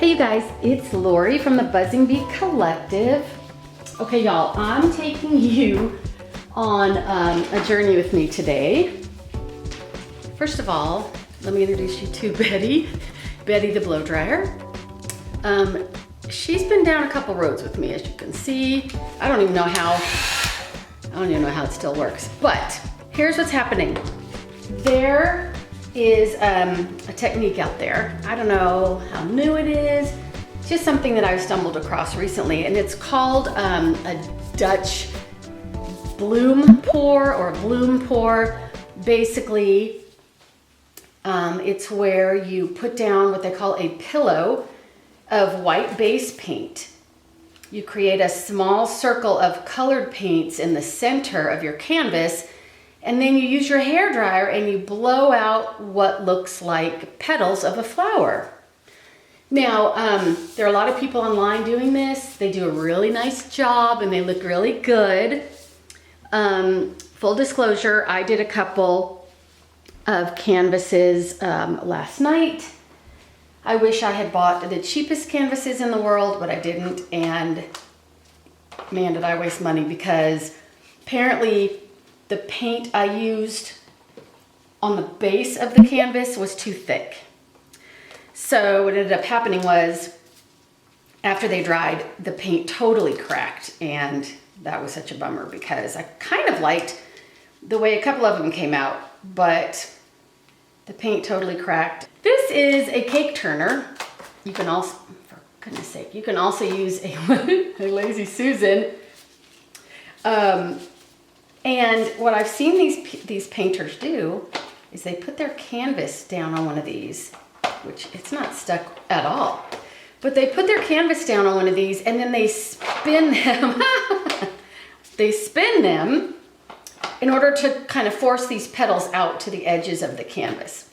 Hey you guys, it's Lori from the Buzzing Bee Collective. Okay y'all, I'm taking you on a journey with me today. First of all, let me introduce you to Betty the blow dryer. She's been down a couple roads with me, as you can see. I don't even know how it still works, but here's what's happening. There is a technique out there. I don't know how new it is. It's just something that I've stumbled across recently, and it's called a Dutch bloom pour or bloom pour. Basically, it's where you put down what they call a pillow of white base paint. You create a small circle of colored paints in the center of your canvas, and then you use your hairdryer and you blow out what looks like petals of a flower. Now, there are a lot of people online doing this. They do a really nice job and they look really good. Full disclosure, I did a couple of canvases last night. I wish I had bought the cheapest canvases in the world, but I didn't, and man, did I waste money, because apparently the paint I used on the base of the canvas was too thick. So what ended up happening was, after they dried, the paint totally cracked, and that was such a bummer because I kind of liked the way a couple of them came out, but the paint totally cracked. This is a cake turner. You can also, for goodness sake, you can also use a Lazy Susan. And what I've seen these painters do is they put their canvas down on one of these, which it's not stuck at all, but they put their canvas down on one of these and then they spin them. They spin them in order to kind of force these petals out to the edges of the canvas.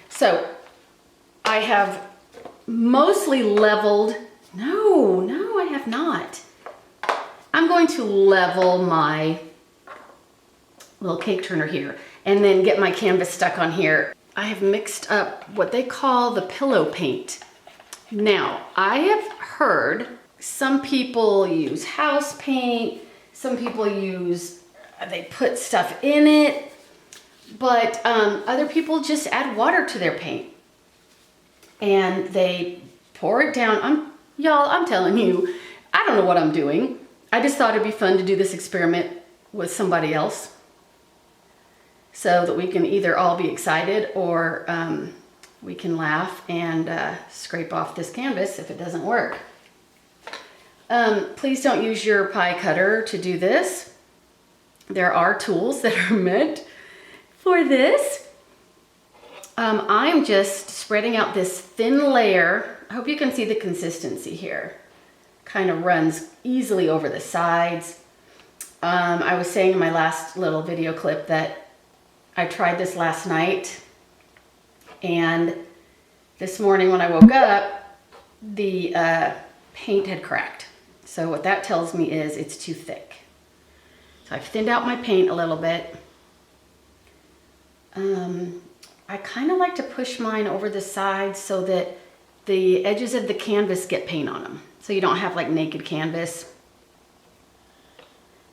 So I have mostly leveled, no, I have not. I'm going to level my little cake turner here and then get my canvas stuck on here. I have mixed up what they call the pillow paint. Now, I have heard some people use house paint, some people they put stuff in it, but other people just add water to their paint and they pour it down. Y'all, I'm telling you, I don't know what I'm doing. I just thought it'd be fun to do this experiment with somebody else, so that we can either all be excited or we can laugh and scrape off this canvas if it doesn't work. Please don't use your pie cutter to do this. There are tools that are meant for this. I'm just spreading out this thin layer. I hope you can see the consistency here. Kind of runs easily over the sides. I was saying in my last little video clip that I tried this last night, and this morning when I woke up, the paint had cracked. So what that tells me is it's too thick. So I've thinned out my paint a little bit. I kind of like to push mine over the sides so that the edges of the canvas get paint on them, so you don't have like naked canvas.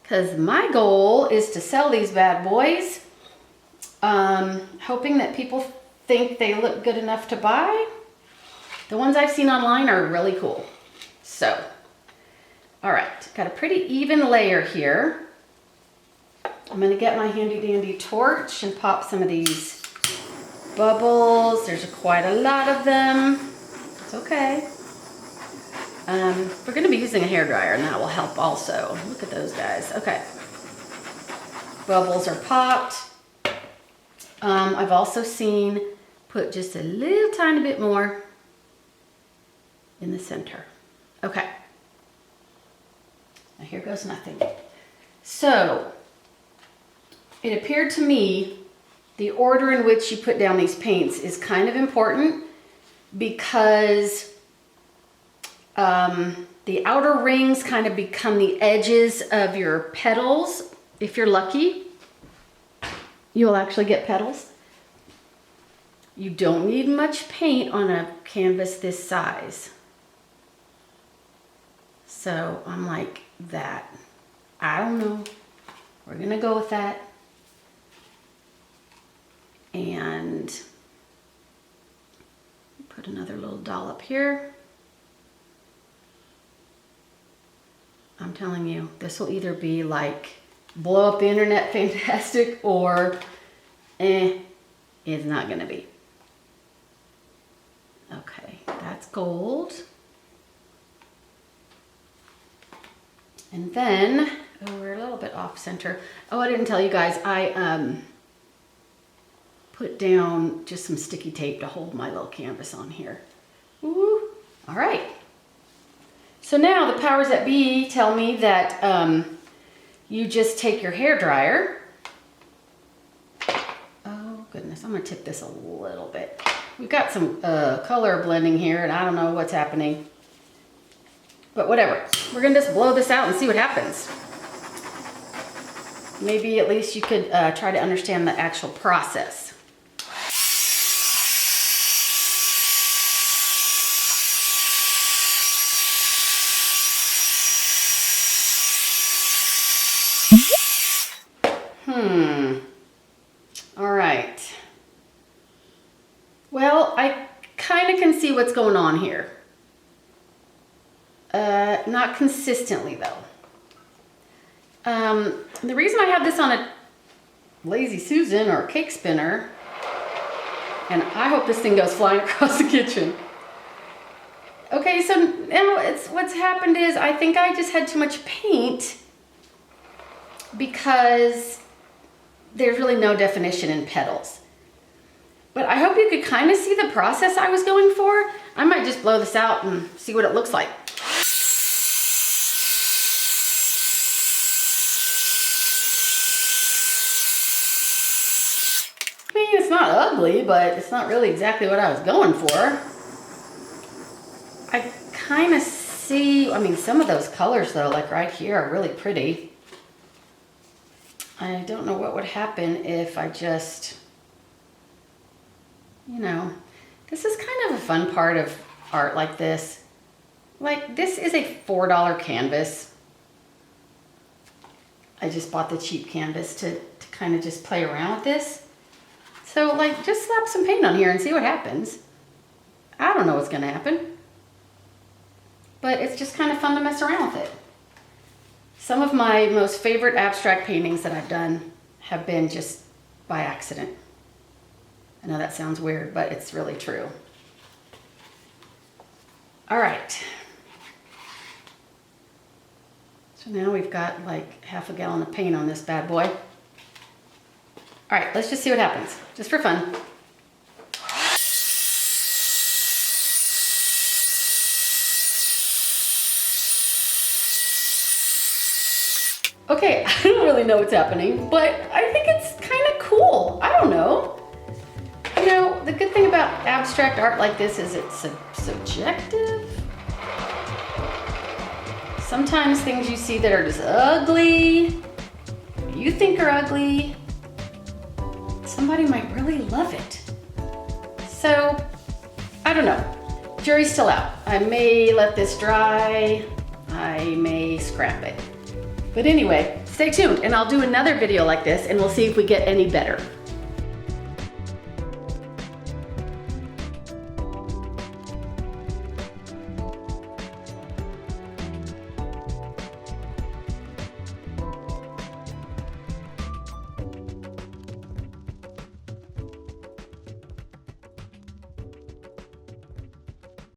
Because my goal is to sell these bad boys. Hoping that people think they look good enough to buy. The ones I've seen online are really cool. So, all right, got a pretty even layer here. I'm gonna get my handy dandy torch and pop some of these bubbles. There's quite a lot of them. It's okay. We're gonna be using a hairdryer and that will help also. Look at those guys. Okay. Bubbles are popped. I've also seen put just a little tiny bit more in the center. Okay. Now here goes nothing. So it appeared to me the order in which you put down these paints is kind of important, because the outer rings kind of become the edges of your petals. If you're lucky, you'll actually get petals. You don't need much paint on a canvas this size. So I'm like, that, I don't know. We're gonna go with that. And put another little dollop here. I'm telling you, this will either be like blow up the internet fantastic or it's not gonna be. Okay, that's gold. And then, oh, we're a little bit off center. Oh, I didn't tell you guys, I put down just some sticky tape to hold my little canvas on here. Ooh, all right. So now the powers that be tell me that you just take your hair dryer. Oh goodness, I'm gonna tip this a little bit. We've got some color blending here and I don't know what's happening. But whatever, we're gonna just blow this out and see what happens. Maybe at least you could try to understand the actual process. All right. Well, I kind of can see what's going on here. Not consistently though. The reason I have this on a Lazy Susan or a cake spinner, and I hope this thing goes flying across the kitchen. Okay, so now what's happened is I think I just had too much paint because there's really no definition in petals. But I hope you could kind of see the process I was going for. I might just blow this out and see what it looks like. I mean, it's not ugly, but it's not really exactly what I was going for. I kind of see, I mean, some of those colors though, like right here, are really pretty. I don't know what would happen if I just, you know, this is kind of a fun part of art like this. Like, this is a $4 canvas. I just bought the cheap canvas to kind of just play around with this. So, like, just slap some paint on here and see what happens. I don't know what's going to happen. But it's just kind of fun to mess around with it. Some of my most favorite abstract paintings that I've done have been just by accident. I know that sounds weird, but it's really true. All right. So now we've got like half a gallon of paint on this bad boy. All right, let's just see what happens, just for fun. Okay, I don't really know what's happening, but I think it's kind of cool. I don't know. You know, the good thing about abstract art like this is it's subjective. Sometimes things you see that are just ugly, you think are ugly, somebody might really love it. So, I don't know. Jury's still out. I may let this dry. I may scrap it. But anyway, stay tuned and I'll do another video like this and we'll see if we get any better.